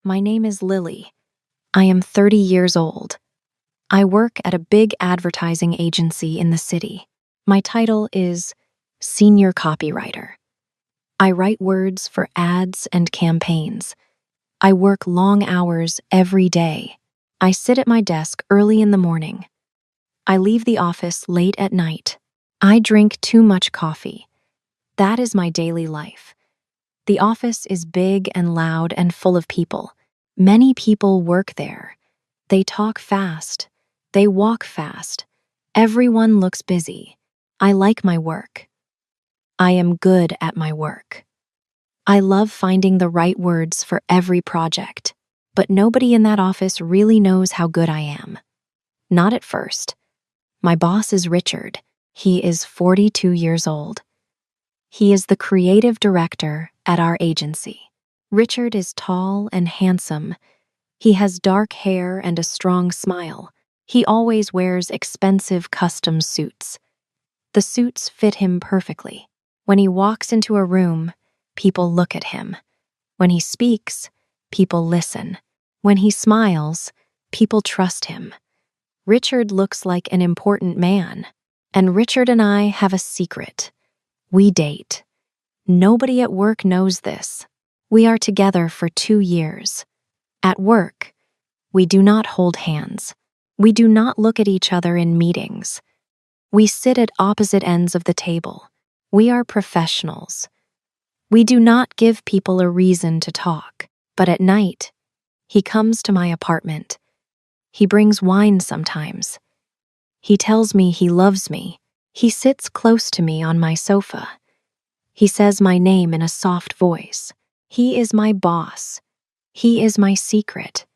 My name is Lily. I am 30 years old. I work at a big advertising agency in the city. My title is Senior Copywriter. I write words for ads and campaigns. I work long hours every day. I sit at my desk early in the morning. I leave the office late at night. I drink too much coffee. That is my daily life. The office is big and loud and full of people. Many people work there. They talk fast. They walk fast. Everyone looks busy. I like my work. I am good at my work. I love finding the right words for every project, but nobody in that office really knows how good I am. Not at first. My boss is Richard. He is 42 years old. He is the creative director at our agency. Richard is tall and handsome. He has dark hair and a strong smile. He always wears expensive custom suits. The suits fit him perfectly. When he walks into a room, people look at him. When he speaks, people listen. When he smiles, people trust him. Richard looks like an important man, and Richard and I have a secret. We date. Nobody at work knows this. We are together for 2 years. At work, we do not hold hands. We do not look at each other in meetings. We sit at opposite ends of the table. We are professionals. We do not give people a reason to talk. But at night, he comes to my apartment. He brings wine sometimes. He tells me he loves me. He sits close to me on my sofa. He says my name in a soft voice. He is my boss. He is my secret.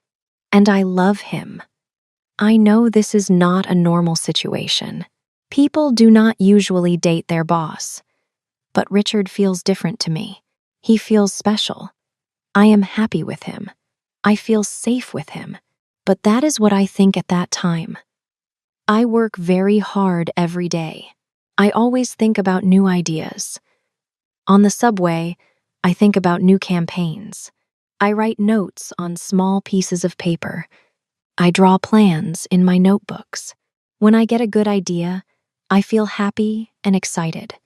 And I love him. I know this is not a normal situation. People do not usually date their boss. But Richard feels different to me. He feels special. I am happy with him. I feel safe with him. But that is what I think at that time. I work very hard every day. I always think about new ideas. On the subway, I think about new campaigns. I write notes on small pieces of paper. I draw plans in my notebooks. When I get a good idea, I feel happy and excited.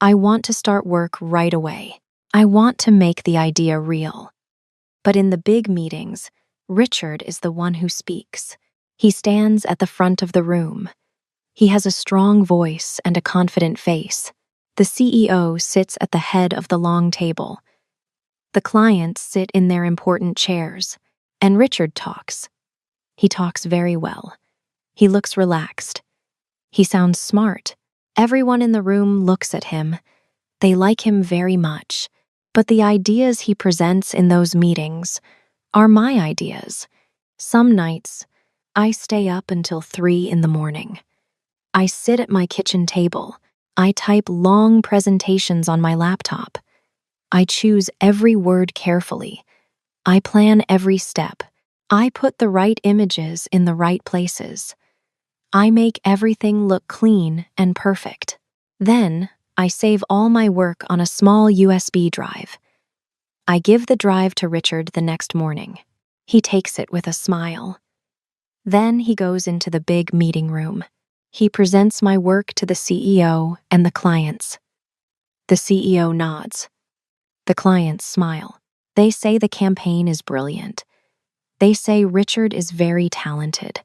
I want to start work right away. I want to make the idea real. But in the big meetings, Richard is the one who speaks. He stands at the front of the room. He has a strong voice and a confident face. The CEO sits at the head of the long table. The clients sit in their important chairs, and Richard talks. He talks very well. He looks relaxed. He sounds smart. Everyone in the room looks at him. They like him very much. But the ideas he presents in those meetings are my ideas. Some nights, I stay up until 3 in the morning. I sit at my kitchen table. I type long presentations on my laptop. I choose every word carefully. I plan every step. I put the right images in the right places. I make everything look clean and perfect. Then, I save all my work on a small USB drive. I give the drive to Richard the next morning. He takes it with a smile. Then he goes into the big meeting room. He presents my work to the CEO and the clients. The CEO nods. The clients smile. They say the campaign is brilliant. They say Richard is very talented.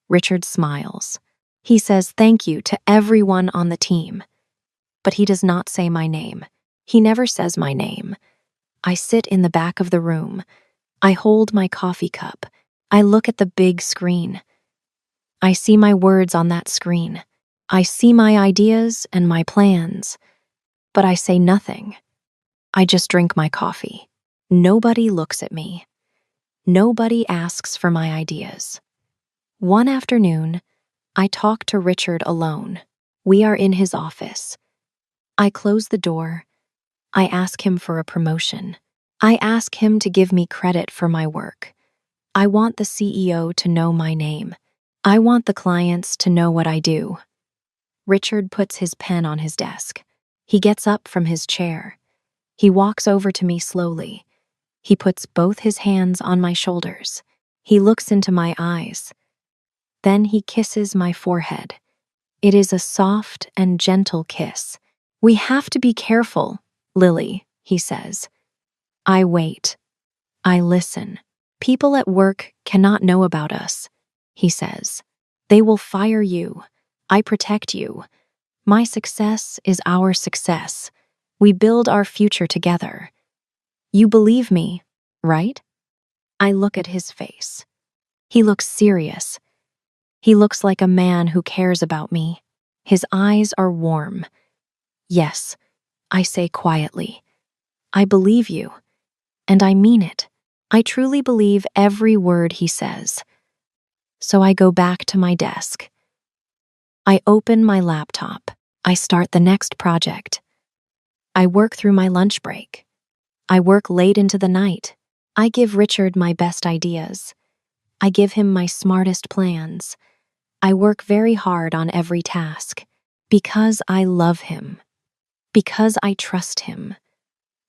Richard smiles. He says thank you to everyone on the team. But he does not say my name. He never says my name. I sit in the back of the room. I hold my coffee cup. I look at the big screen. I see my words on that screen. I see my ideas and my plans. But I say nothing. I just drink my coffee. Nobody looks at me. Nobody asks for my ideas. One afternoon, I talk to Richard alone. We are in his office. I close the door. I ask him for a promotion. I ask him to give me credit for my work. I want the CEO to know my name. I want the clients to know what I do. Richard puts his pen on his desk. He gets up from his chair. He walks over to me slowly. He puts both his hands on my shoulders. He looks into my eyes. Then he kisses my forehead. It is a soft and gentle kiss. "We have to be careful, Lily," he says. I wait. I listen. "People at work cannot know about us," he says. "They will fire you. I protect you. My success is our success. We build our future together. You believe me, right?" I look at his face. He looks serious. He looks like a man who cares about me. His eyes are warm. "Yes," I say quietly. "I believe you. And I mean it. I truly believe every word he says." So I go back to my desk. I open my laptop. I start the next project. I work through my lunch break. I work late into the night. I give Richard my best ideas. I give him my smartest plans. I work very hard on every task because I love him, because I trust him,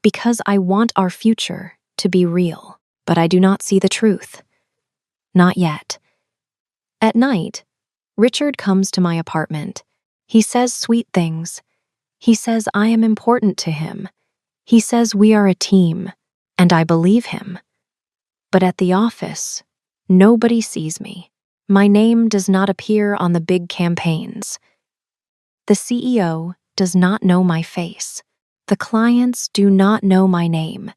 because I want our future to be real. But I do not see the truth. Not yet. At night, Richard comes to my apartment. He says sweet things. He says I am important to him. He says we are a team, and I believe him. But at the office, nobody sees me. My name does not appear on the big campaigns. The CEO does not know my face. The clients do not know my name.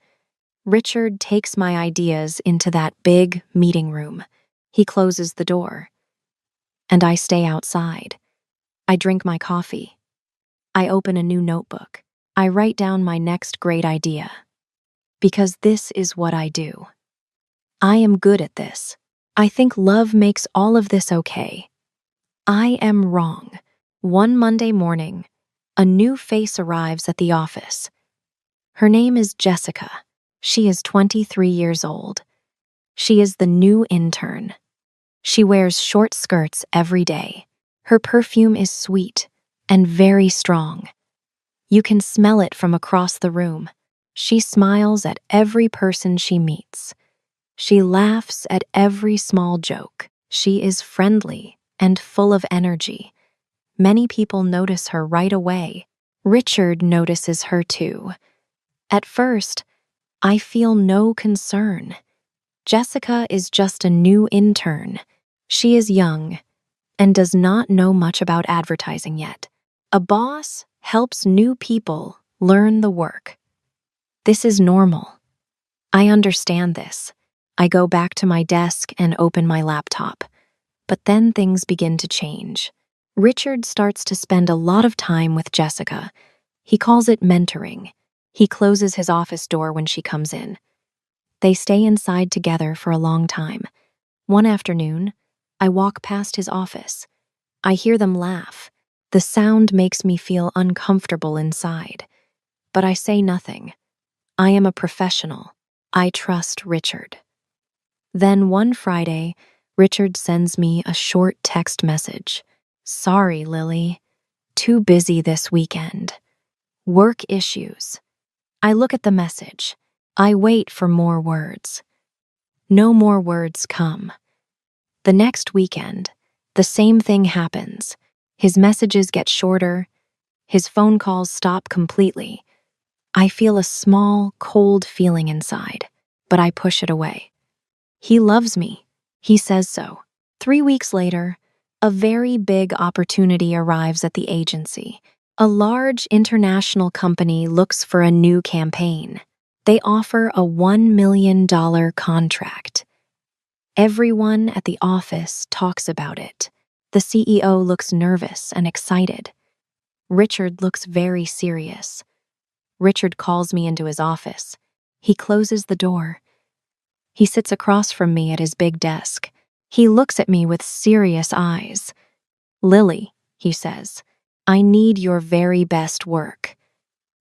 Richard takes my ideas into that big meeting room. He closes the door. And I stay outside. I drink my coffee. I open a new notebook. I write down my next great idea. Because this is what I do. I am good at this. I think love makes all of this okay. I am wrong. One Monday morning, a new face arrives at the office. Her name is Jessica. She is 23 years old. She is the new intern. She wears short skirts every day. Her perfume is sweet and very strong. You can smell it from across the room. She smiles at every person she meets. She laughs at every small joke. She is friendly and full of energy. Many people notice her right away. Richard notices her too. At first, I feel no concern. Jessica is just a new intern. She is young and does not know much about advertising yet. A boss helps new people learn the work. This is normal. I understand this. I go back to my desk and open my laptop. But then things begin to change. Richard starts to spend a lot of time with Jessica. He calls it mentoring. He closes his office door when she comes in. They stay inside together for a long time. One afternoon, I walk past his office. I hear them laugh. The sound makes me feel uncomfortable inside. But I say nothing. I am a professional. I trust Richard. Then one Friday, Richard sends me a short text message. "Sorry, Lily. Too busy this weekend. Work issues." I look at the message. I wait for more words. No more words come. The next weekend, the same thing happens. His messages get shorter. His phone calls stop completely. I feel a small, cold feeling inside, but I push it away. He loves me. He says so. 3 weeks later, a very big opportunity arrives at the agency. A large international company looks for a new campaign. They offer a $1 million contract. Everyone at the office talks about it. The CEO looks nervous and excited. Richard looks very serious. Richard calls me into his office. He closes the door. He sits across from me at his big desk. He looks at me with serious eyes. "Lily," he says, "I need your very best work.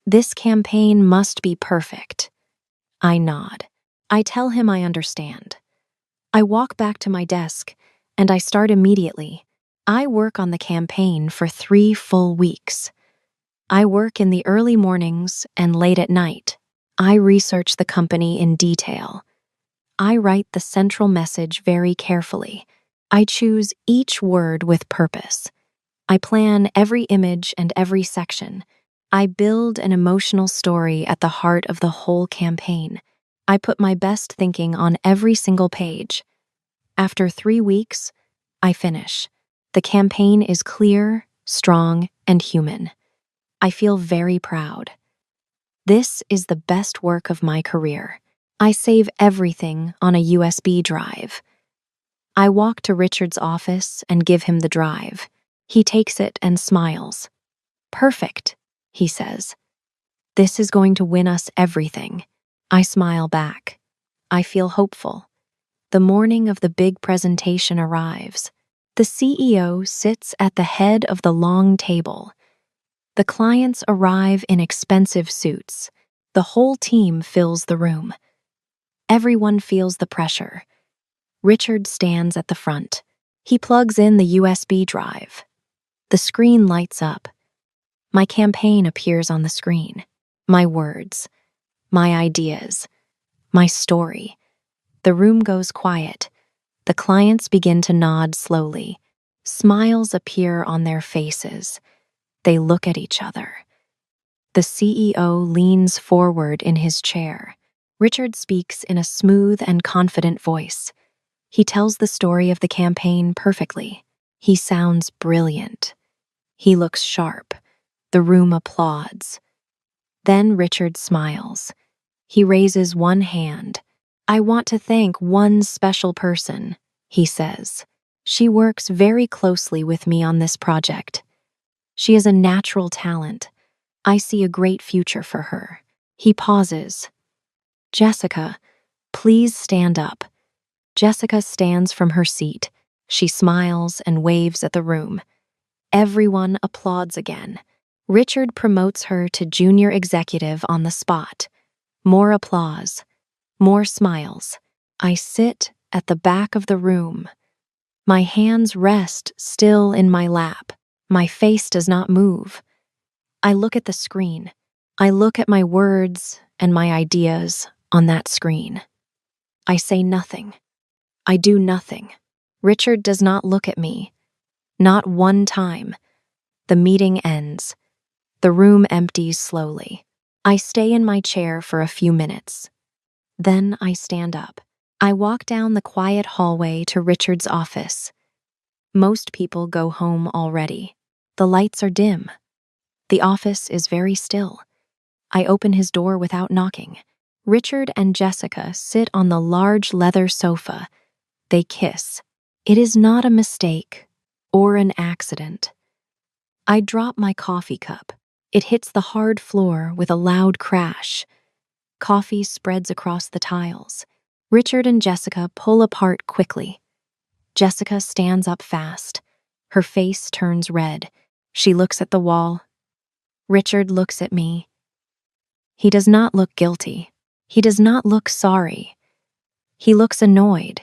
This campaign must be perfect." I nod. I tell him I understand. I walk back to my desk, and I start immediately. I work on the campaign for 3 full weeks. I work in the early mornings and late at night. I research the company in detail. I write the central message very carefully. I choose each word with purpose. I plan every image and every section. I build an emotional story at the heart of the whole campaign. I put my best thinking on every single page. After 3 weeks, I finish. The campaign is clear, strong, and human. I feel very proud. This is the best work of my career. I save everything on a USB drive. I walk to Richard's office and give him the drive. He takes it and smiles. "Perfect," he says. "This is going to win us everything." I smile back. I feel hopeful. The morning of the big presentation arrives. The CEO sits at the head of the long table. The clients arrive in expensive suits. The whole team fills the room. Everyone feels the pressure. Richard stands at the front. He plugs in the USB drive. The screen lights up. My campaign appears on the screen. My words, my ideas, my story. The room goes quiet. The clients begin to nod slowly. Smiles appear on their faces. They look at each other. The CEO leans forward in his chair. Richard speaks in a smooth and confident voice. He tells the story of the campaign perfectly. He sounds brilliant. He looks sharp. The room applauds. Then Richard smiles. He raises one hand. "I want to thank one special person," he says. "She works very closely with me on this project. She is a natural talent. I see a great future for her." He pauses. "Jessica, please stand up." Jessica stands from her seat. She smiles and waves at the room. Everyone applauds again. Richard promotes her to junior executive on the spot. More applause. More smiles. I sit at the back of the room. My hands rest still in my lap. My face does not move. I look at the screen. I look at my words and my ideas on that screen. I say nothing. I do nothing. Richard does not look at me. Not one time. The meeting ends. The room empties slowly. I stay in my chair for a few minutes. Then I stand up. I walk down the quiet hallway to Richard's office. Most people go home already. The lights are dim. The office is very still. I open his door without knocking. Richard and Jessica sit on the large leather sofa. They kiss. It is not a mistake or an accident. I drop my coffee cup. It hits the hard floor with a loud crash. Coffee spreads across the tiles. Richard and Jessica pull apart quickly. Jessica stands up fast. Her face turns red. She looks at the wall. Richard looks at me. He does not look guilty. He does not look sorry. He looks annoyed.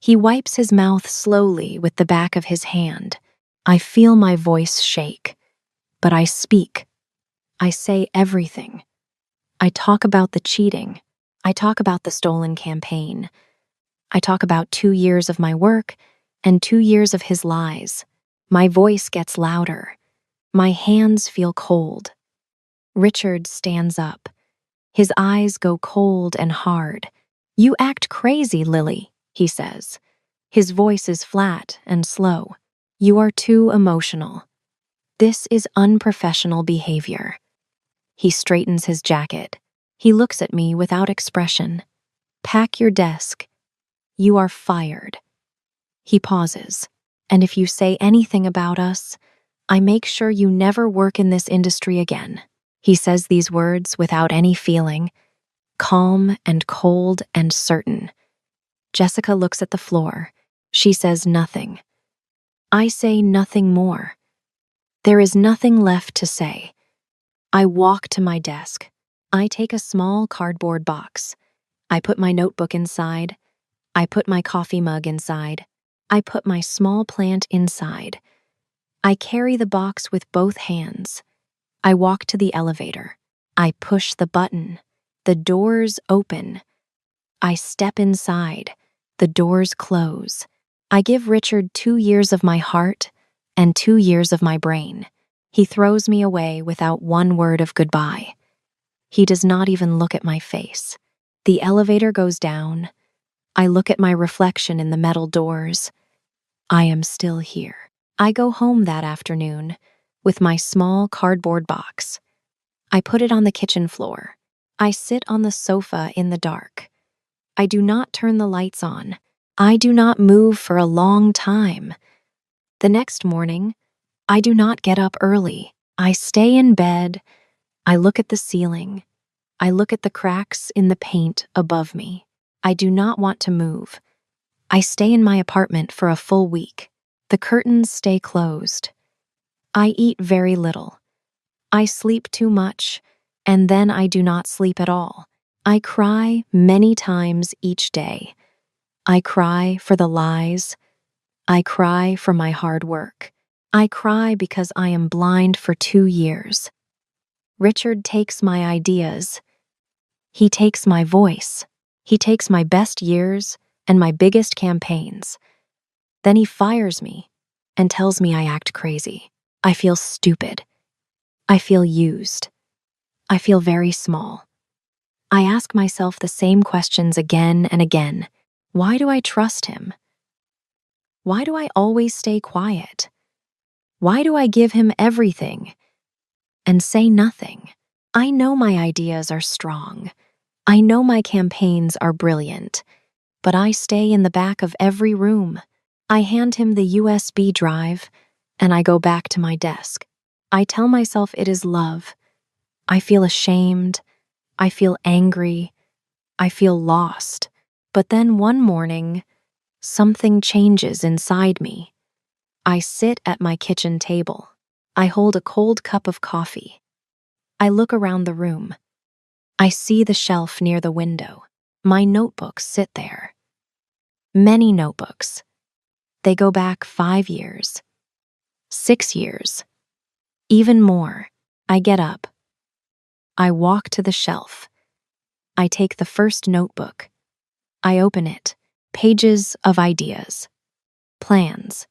He wipes his mouth slowly with the back of his hand. I feel my voice shake. But I speak. I say everything. I talk about the cheating. I talk about the stolen campaign. I talk about 2 years of my work and 2 years of his lies. My voice gets louder. My hands feel cold. Richard stands up. His eyes go cold and hard. "You act crazy, Lily," he says. His voice is flat and slow. "You are too emotional. This is unprofessional behavior." He straightens his jacket. He looks at me without expression. "Pack your desk. You are fired." He pauses. "And if you say anything about us, I make sure you never work in this industry again." He says these words without any feeling, calm and cold and certain. Jessica looks at the floor. She says nothing. I say nothing more. There is nothing left to say. I walk to my desk. I take a small cardboard box. I put my notebook inside. I put my coffee mug inside. I put my small plant inside. I carry the box with both hands. I walk to the elevator. I push the button. The doors open. I step inside. The doors close. I give Richard 2 years of my heart and 2 years of my brain. He throws me away without one word of goodbye. He does not even look at my face. The elevator goes down. I look at my reflection in the metal doors. I am still here. I go home that afternoon with my small cardboard box. I put it on the kitchen floor. I sit on the sofa in the dark. I do not turn the lights on. I do not move for a long time. The next morning, I do not get up early. I stay in bed. I look at the ceiling. I look at the cracks in the paint above me. I do not want to move. I stay in my apartment for a full week. The curtains stay closed. I eat very little. I sleep too much, and then I do not sleep at all. I cry many times each day. I cry for the lies. I cry for my hard work. I cry because I am blind for 2 years. Richard takes my ideas. He takes my voice. He takes my best years and my biggest campaigns. Then he fires me and tells me I act crazy. I feel stupid. I feel used. I feel very small. I ask myself the same questions again and again. Why do I trust him? Why do I always stay quiet? Why do I give him everything and say nothing? I know my ideas are strong. I know my campaigns are brilliant, but I stay in the back of every room. I hand him the USB drive, and I go back to my desk. I tell myself it is love. I feel ashamed. I feel angry. I feel lost. But then one morning, something changes inside me. I sit at my kitchen table. I hold a cold cup of coffee. I look around the room. I see the shelf near the window. My notebooks sit there. Many notebooks. They go back 5 years, 6 years, even more. I get up. I walk to the shelf. I take the first notebook. I open it. Pages of ideas, plans,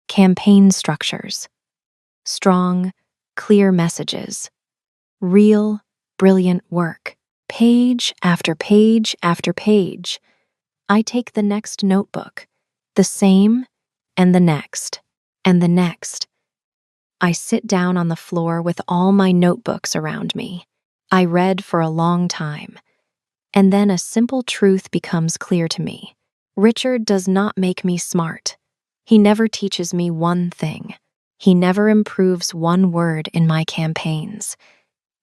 campaign structures, strong, clear messages, real, brilliant work. Page after page after page. I take the next notebook, the same, and the next, and the next. I sit down on the floor with all my notebooks around me. I read for a long time, and then a simple truth becomes clear to me. Richard does not make me smart. He never teaches me one thing. He never improves one word in my campaigns.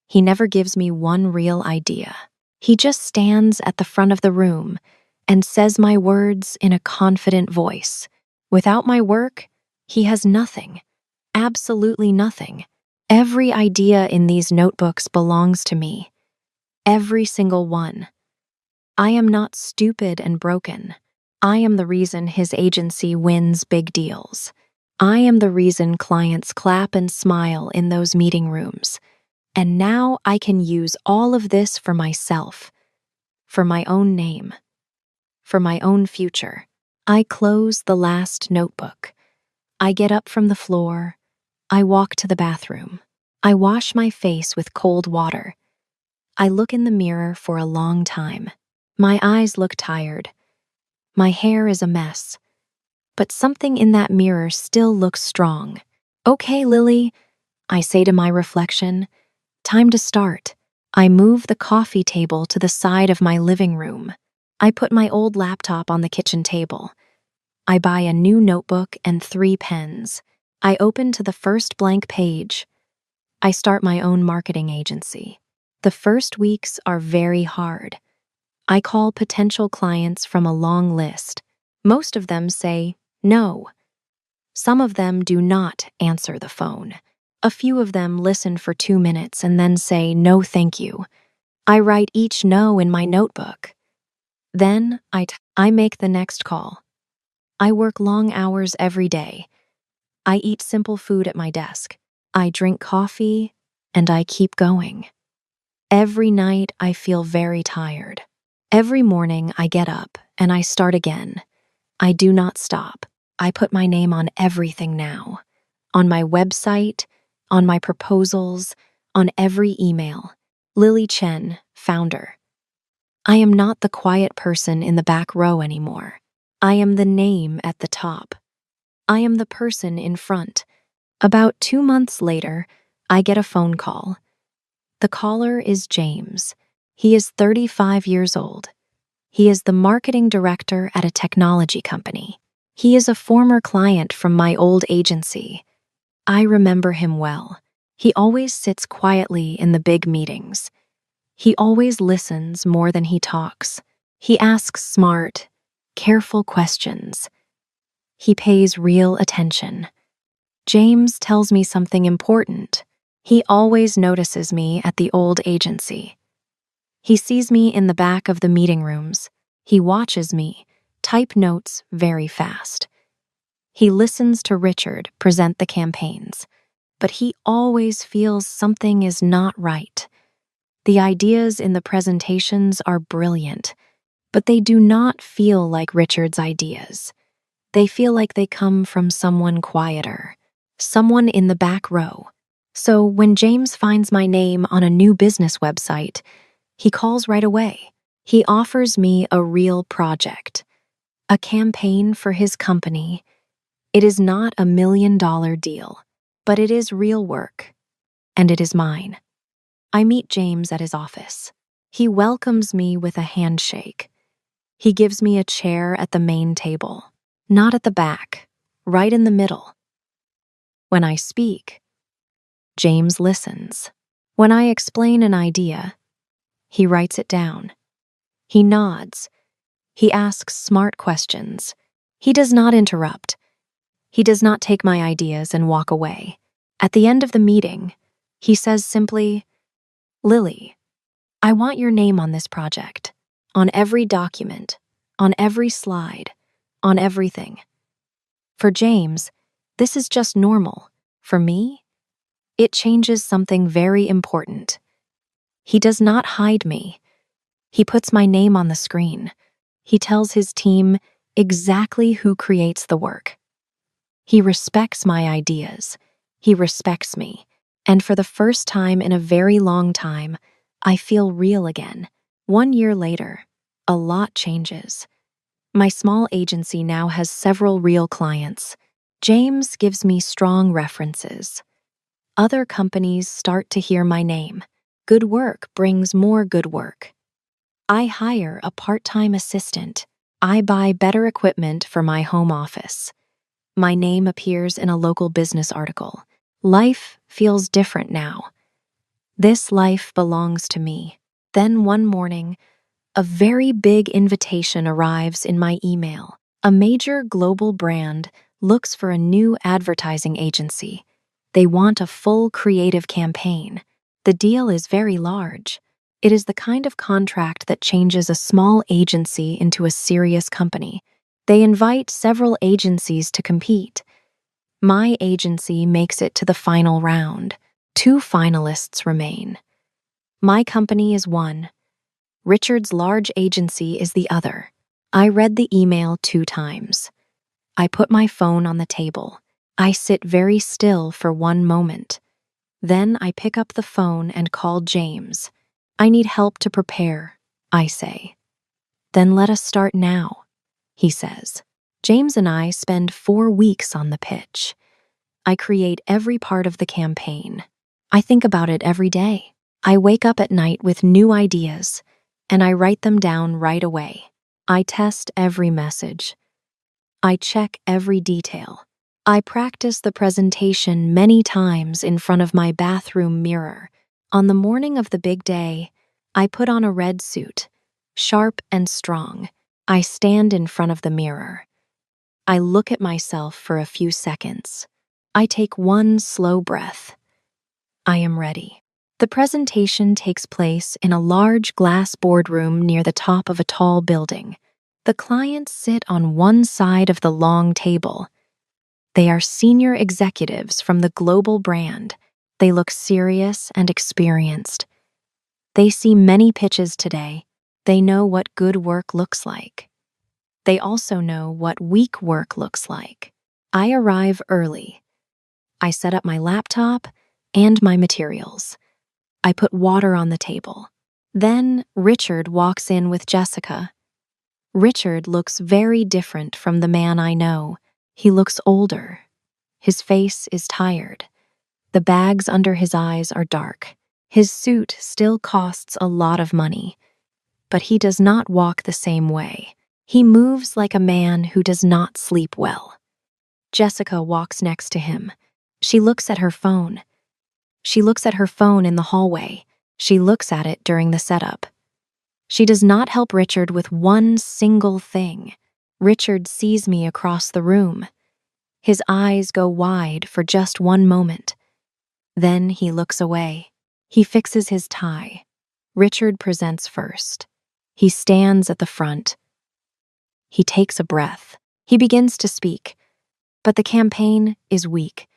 He never gives me one real idea. He just stands at the front of the room and says my words in a confident voice. Without my work, he has nothing. Absolutely nothing. Every idea in these notebooks belongs to me. Every single one. I am not stupid and broken. I am the reason his agency wins big deals. I am the reason clients clap and smile in those meeting rooms. And now I can use all of this for myself, for my own name, for my own future. I close the last notebook. I get up from the floor. I walk to the bathroom. I wash my face with cold water. I look in the mirror for a long time. My eyes look tired. My hair is a mess. But something in that mirror still looks strong. Okay, Lily, I say to my reflection, time to start. I move the coffee table to the side of my living room. I put my old laptop on the kitchen table. I buy a new notebook and 3 pens. I open to the first blank page. I start my own marketing agency. The first weeks are very hard. I call potential clients from a long list. Most of them say no. Some of them do not answer the phone. A few of them listen for 2 minutes and then say no thank you. I write each no in my notebook. Then I make the next call. I work long hours every day. I eat simple food at my desk. I drink coffee, and I keep going. Every night I feel very tired. Every morning I get up and I start again. I do not stop. I put my name on everything now. On my website, on my proposals, on every email. Lily Chen, founder. I am not the quiet person in the back row anymore. I am the name at the top. I am the person in front. About 2 months later, I get a phone call. The caller is James. He is 35 years old. He is the marketing director at a technology company. He is a former client from my old agency. I remember him well. He always sits quietly in the big meetings. He always listens more than he talks. He asks smart, careful questions. He pays real attention. James tells me something important. He always notices me at the old agency. He sees me in the back of the meeting rooms. He watches me type notes very fast. He listens to Richard present the campaigns, but he always feels something is not right. The ideas in the presentations are brilliant, but they do not feel like Richard's ideas. They feel like they come from someone quieter, someone in the back row. So when James finds my name on a new business website, he calls right away. He offers me a real project, a campaign for his company. It is not a $1 million deal, but it is real work, and it is mine. I meet James at his office. He welcomes me with a handshake. He gives me a chair at the main table, not at the back, right in the middle. When I speak, James listens. When I explain an idea, he writes it down. He nods. He asks smart questions. He does not interrupt. He does not take my ideas and walk away. At the end of the meeting, he says simply, "Lily, I want your name on this project, on every document, on every slide, on everything." For James, this is just normal. For me, it changes something very important. He does not hide me. He puts my name on the screen. He tells his team exactly who creates the work. He respects my ideas. He respects me. And for the first time in a very long time, I feel real again. 1 year later, a lot changes. My small agency now has several real clients. James gives me strong references. Other companies start to hear my name. Good work brings more good work. I hire a part-time assistant. I buy better equipment for my home office. My name appears in a local business article. Life feels different now. This life belongs to me. Then one morning, a very big invitation arrives in my email. A major global brand looks for a new advertising agency. They want a full creative campaign. The deal is very large. It is the kind of contract that changes a small agency into a serious company. They invite several agencies to compete. My agency makes it to the final round. 2 finalists remain. My company is one. Richard's large agency is the other. I read the email 2 times. I put my phone on the table. I sit very still for 1 moment. Then I pick up the phone and call James. "I need help to prepare," I say. "Then let us start now," he says. James and I spend 4 weeks on the pitch. I create every part of the campaign. I think about it every day. I wake up at night with new ideas, and I write them down right away. I test every message. I check every detail. I practice the presentation many times in front of my bathroom mirror. On the morning of the big day, I put on a red suit, sharp and strong. I stand in front of the mirror. I look at myself for a few seconds. I take 1 slow breath. I am ready. The presentation takes place in a large glass boardroom near the top of a tall building. The clients sit on one side of the long table. They are senior executives from the global brand. They look serious and experienced. They see many pitches today. They know what good work looks like. They also know what weak work looks like. I arrive early. I set up my laptop and my materials. I put water on the table. Then Richard walks in with Jessica. Richard looks very different from the man I know. He looks older. His face is tired. The bags under his eyes are dark. His suit still costs a lot of money, but he does not walk the same way. He moves like a man who does not sleep well. Jessica walks next to him. She looks at her phone. She looks at her phone in the hallway. She looks at it during the setup. She does not help Richard with one single thing. Richard sees me across the room. His eyes go wide for just one moment. Then he looks away. He fixes his tie. Richard presents first. He stands at the front. He takes a breath. He begins to speak. But the campaign is weak.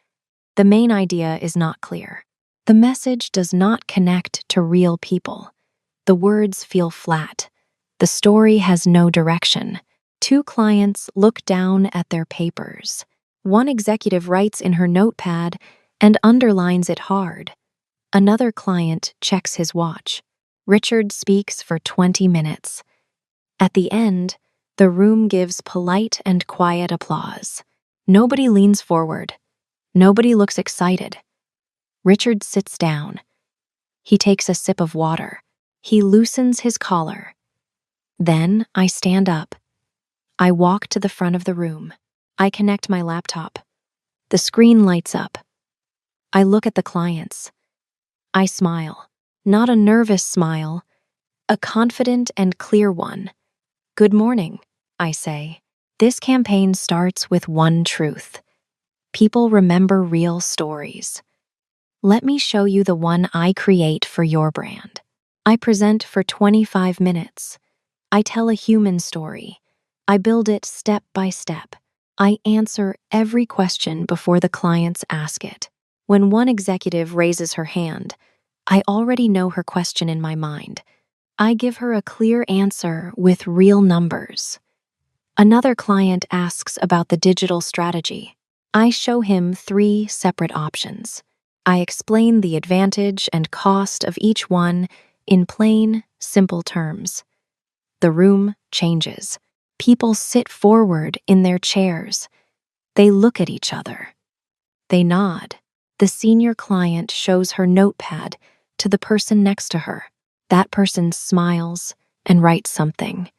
The main idea is not clear. The message does not connect to real people. The words feel flat. The story has no direction. Two clients look down at their papers. One executive writes in her notepad and underlines it hard. Another client checks his watch. Richard speaks for 20 minutes. At the end, the room gives polite and quiet applause. Nobody leans forward. Nobody looks excited. Richard sits down. He takes a sip of water. He loosens his collar. Then I stand up. I walk to the front of the room. I connect my laptop. The screen lights up. I look at the clients. I smile. Not a nervous smile, a confident and clear one. "Good morning," I say. This campaign starts with one truth. People remember real stories. Let me show you the one I create for your brand. I present for 25 minutes. I tell a human story. I build it step by step. I answer every question before the clients ask it. When one executive raises her hand, I already know her question in my mind. I give her a clear answer with real numbers. Another client asks about the digital strategy. I show him 3 separate options. I explain the advantage and cost of each one in plain, simple terms. The room changes. People sit forward in their chairs. They look at each other. They nod. The senior client shows her notepad to the person next to her. That person smiles and writes something.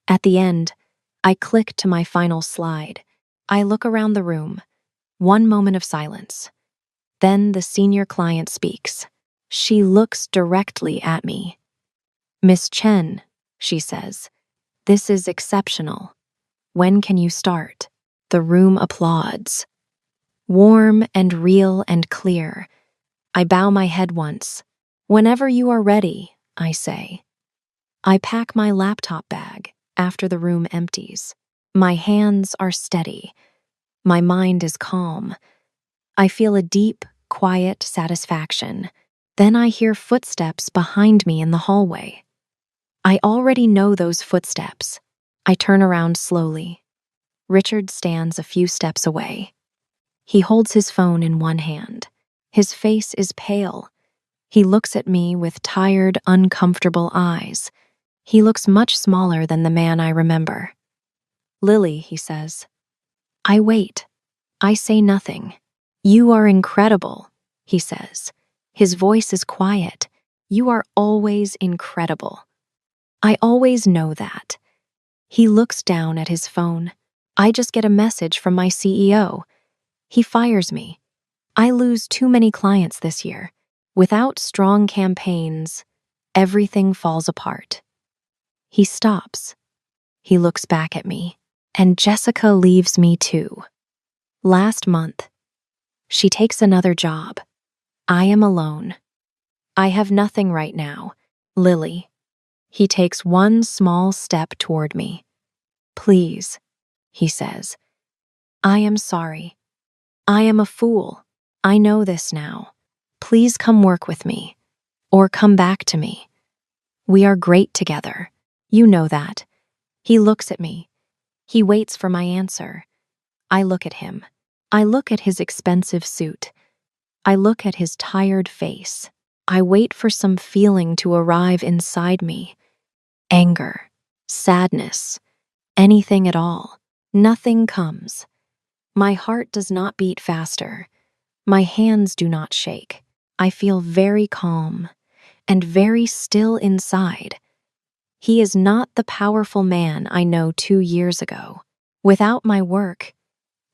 At the end, I click to my final slide. I look around the room. One moment of silence. Then the senior client speaks. She looks directly at me. "Miss Chen," she says, "this is exceptional. When can you start?" The room applauds. Warm and real and clear. I bow my head once. "Whenever you are ready," I say. I pack my laptop bag after the room empties. My hands are steady. My mind is calm. I feel a deep, quiet satisfaction. Then I hear footsteps behind me in the hallway. I already know those footsteps. I turn around slowly. Richard stands a few steps away. He holds his phone in one hand. His face is pale. He looks at me with tired, uncomfortable eyes. He looks much smaller than the man I remember. "Lily," he says. I wait. I say nothing. "You are incredible," he says. His voice is quiet. "You are always incredible." I always know that. He looks down at his phone. I just get a message from my CEO. He fires me. I lose too many clients this year. Without strong campaigns, everything falls apart. He stops. He looks back at me, and Jessica leaves me too. Last month, she takes another job. I am alone. I have nothing right now. Lily. He takes one small step toward me. "Please," he says. "I am sorry. I am a fool. I know this now. Please come work with me." or come back to me. We are great together. You know that. He looks at me. He waits for my answer. I look at him. I look at his expensive suit. I look at his tired face. I wait for some feeling to arrive inside me. Anger, sadness, anything at all. Nothing comes. My heart does not beat faster. My hands do not shake. I feel very calm and very still inside. He is not the powerful man I know 2 years ago. Without my work,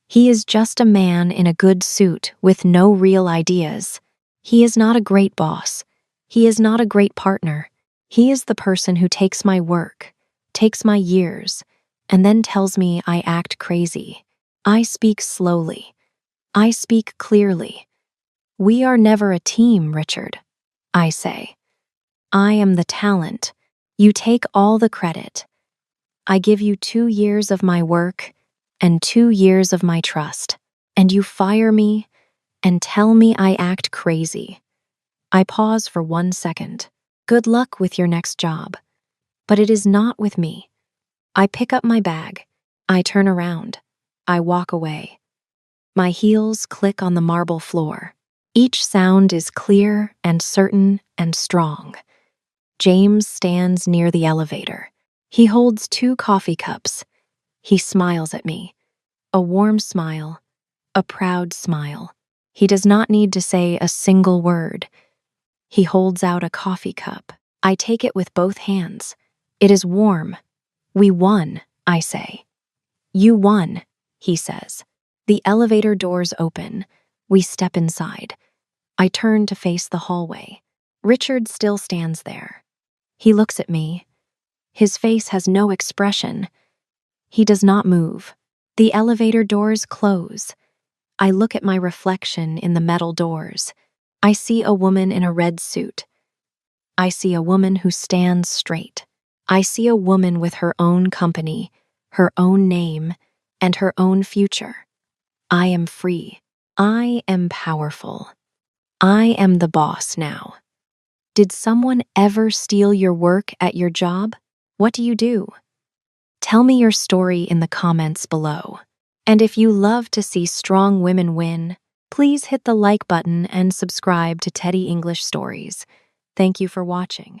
he is just a man in a good suit with no real ideas. He is not a great boss. He is not a great partner. He is the person who takes my work, takes my years, and then tells me I act crazy. I speak slowly. I speak clearly. We are never a team, Richard, I say. I am the talent. You take all the credit. I give you 2 years of my work and 2 years of my trust, and you fire me and tell me I act crazy. I pause for 1 second. Good luck with your next job. But it is not with me. I pick up my bag. I turn around. I walk away. My heels click on the marble floor. Each sound is clear and certain and strong. James stands near the elevator. He holds 2 coffee cups. He smiles at me. A warm smile, a proud smile. He does not need to say a single word. He holds out a coffee cup. I take it with both hands. It is warm. We won, I say. You won, he says. The elevator doors open. We step inside. I turn to face the hallway. Richard still stands there. He looks at me. His face has no expression. He does not move. The elevator doors close. I look at my reflection in the metal doors. I see a woman in a red suit. I see a woman who stands straight. I see a woman with her own company, her own name, and her own future. I am free. I am powerful. I am the boss now. Did someone ever steal your work at your job? What do you do? Tell me your story in the comments below. And if you love to see strong women win, please hit the like button and subscribe to Teddy English Stories. Thank you for watching.